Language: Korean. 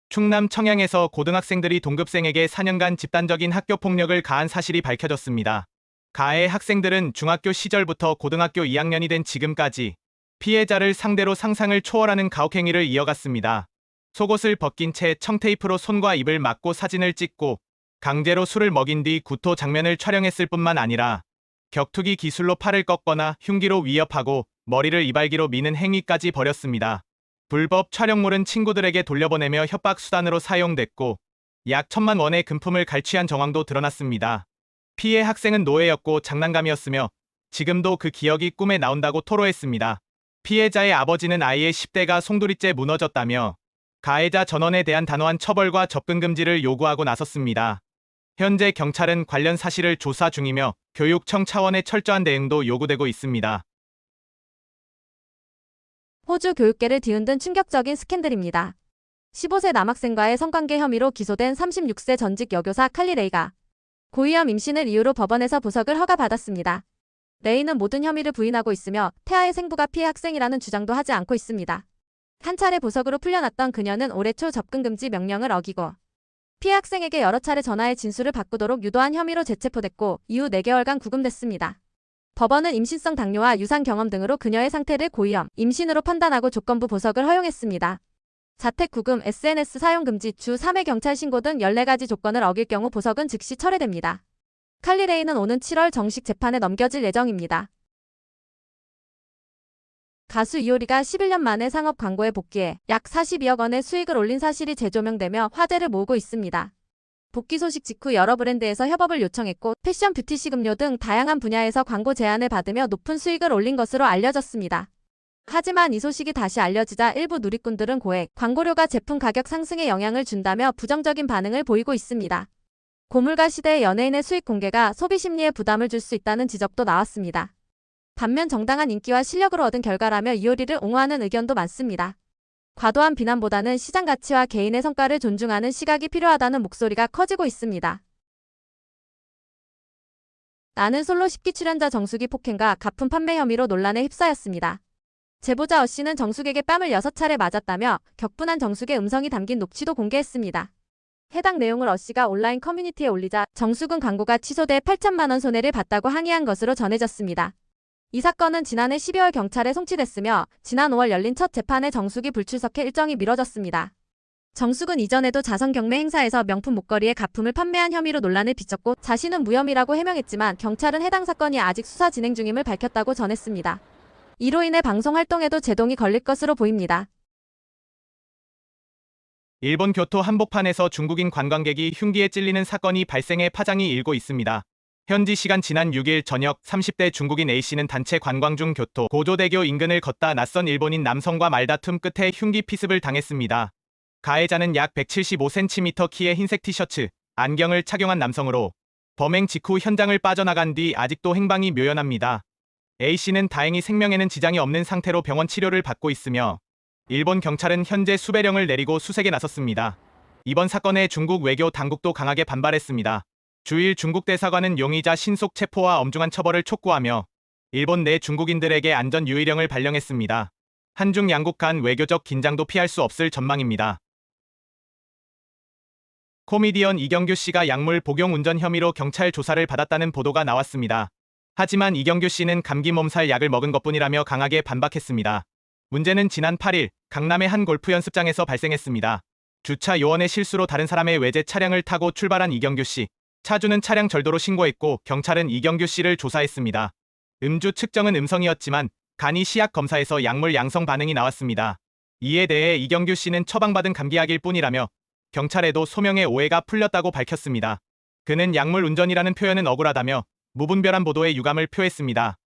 충남 청양에서 고등학생들이 동급생에게 4년간 집단적인 학교폭력을 가한 사실이 밝혀졌습니다. 가해 학생들은 중학교 시절부터 고등학교 2학년이 된 지금까지 피해자를 상대로 상상을 초월하는 가혹행위를 이어갔습니다. 속옷을 벗긴 채 청테이프로 손과 입을 막고 사진을 찍고 강제로 술을 먹인 뒤 구토 장면을 촬영했을 뿐만 아니라 격투기 기술로 팔을 꺾거나 흉기로 위협하고 머리를 이발기로 미는 행위까지 벌였습니다. 불법 촬영물은 친구들에게 돌려보내며 협박 수단으로 사용됐고 약 1,000만 원의 금품을 갈취한 정황도 드러났습니다. 피해 학생은 노예였고 장난감이었으며 지금도 그 기억이 꿈에 나온다고 토로했습니다. 피해자의 아버지는 아이의 10대가 송두리째 무너졌다며 가해자 전원에 대한 단호한 처벌과 접근 금지를 요구하고 나섰습니다. 현재 경찰은 관련 사실을 조사 중이며 교육청 차원의 철저한 대응도 요구되고 있습니다. 호주 교육계를 뒤흔든 충격적인 스캔들입니다. 15세 남학생과의 성관계 혐의로 기소된 36세 전직 여교사 칼리 레이가 고위험 임신을 이유로 법원에서 보석을 허가받았습니다. 레이는 모든 혐의를 부인하고 있으며 태아의 생부가 피해 학생이라는 주장도 하지 않고 있습니다. 한 차례 보석으로 풀려났던 그녀는 올해 초 접근금지 명령을 어기고 피해 학생에게 여러 차례 전화해 진술을 바꾸도록 유도한 혐의로 재체포됐고 이후 4개월간 구금됐습니다. 법원은 임신성 당뇨와 유산 경험 등으로 그녀의 상태를 고위험 임신으로 판단하고 조건부 보석을 허용했습니다. 자택 구금, SNS 사용 금지, 주 3회 경찰 신고 등 14가지 조건을 어길 경우 보석은 즉시 철회됩니다. 칼리 레이는 오는 7월 정식 재판에 넘겨질 예정입니다. 가수 이효리가 11년 만에 상업 광고에 복귀해 약 42억 원의 수익을 올린 사실이 재조명되며 화제를 모으고 있습니다. 복귀 소식 직후 여러 브랜드에서 협업을 요청했고 패션, 뷰티, 식음료 등 다양한 분야에서 광고 제안을 받으며 높은 수익을 올린 것으로 알려졌습니다. 하지만 이 소식이 다시 알려지자 일부 누리꾼들은 고액 광고료가 제품 가격 상승에 영향을 준다며 부정적인 반응을 보이고 있습니다. 고물가 시대의 연예인의 수익 공개가 소비 심리에 부담을 줄 수 있다는 지적도 나왔습니다. 반면 정당한 인기와 실력으로 얻은 결과라며 이효리를 옹호하는 의견도 많습니다. 과도한 비난보다는 시장 가치와 개인의 성과를 존중하는 시각이 필요하다는 목소리가 커지고 있습니다. 나는 솔로 10기 출연자 정수기 폭행과 가품 판매 혐의로 논란에 휩싸였습니다. 제보자 어씨는 정숙에게 뺨을 6차례 맞았다며 격분한 정숙의 음성이 담긴 녹취도 공개했습니다. 해당 내용을 어씨가 온라인 커뮤니티에 올리자 정숙은 광고가 취소돼 8천만 원 손해를 봤다고 항의한 것으로 전해졌습니다. 이 사건은 지난해 12월 경찰에 송치됐으며 지난 5월 열린 첫 재판에 정숙이 불출석해 일정이 미뤄졌습니다. 정숙은 이전에도 자선 경매 행사에서 명품 목걸이에 가품을 판매한 혐의로 논란을 빚었고 자신은 무혐의라고 해명했지만 경찰은 해당 사건이 아직 수사 진행 중임을 밝혔다고 전했습니다. 이로 인해 방송 활동에도 제동이 걸릴 것으로 보입니다. 일본 교토 한복판에서 중국인 관광객이 흉기에 찔리는 사건이 발생해 파장이 일고 있습니다. 현지 시간 지난 6일 저녁 30대 중국인 A씨는 단체 관광 중 교토 고조대교 인근을 걷다 낯선 일본인 남성과 말다툼 끝에 흉기 피습을 당했습니다. 가해자는 약 175cm 키의 흰색 티셔츠, 안경을 착용한 남성으로 범행 직후 현장을 빠져나간 뒤 아직도 행방이 묘연합니다. A씨는 다행히 생명에는 지장이 없는 상태로 병원 치료를 받고 있으며 일본 경찰은 현재 수배령을 내리고 수색에 나섰습니다. 이번 사건에 중국 외교 당국도 강하게 반발했습니다. 주일 중국 대사관은 용의자 신속 체포와 엄중한 처벌을 촉구하며 일본 내 중국인들에게 안전 유의령을 발령했습니다. 한중 양국 간 외교적 긴장도 피할 수 없을 전망입니다. 코미디언 이경규 씨가 약물 복용 운전 혐의로 경찰 조사를 받았다는 보도가 나왔습니다. 하지만 이경규 씨는 감기 몸살 약을 먹은 것뿐이라며 강하게 반박했습니다. 문제는 지난 8일 강남의 한 골프 연습장에서 발생했습니다. 주차 요원의 실수로 다른 사람의 외제 차량을 타고 출발한 이경규 씨. 차주는 차량 절도로 신고했고 경찰은 이경규 씨를 조사했습니다. 음주 측정은 음성이었지만 간이 시약 검사에서 약물 양성 반응이 나왔습니다. 이에 대해 이경규 씨는 처방받은 감기약일 뿐이라며 경찰에도 소명의 오해가 풀렸다고 밝혔습니다. 그는 약물 운전이라는 표현은 억울하다며 무분별한 보도에 유감을 표했습니다.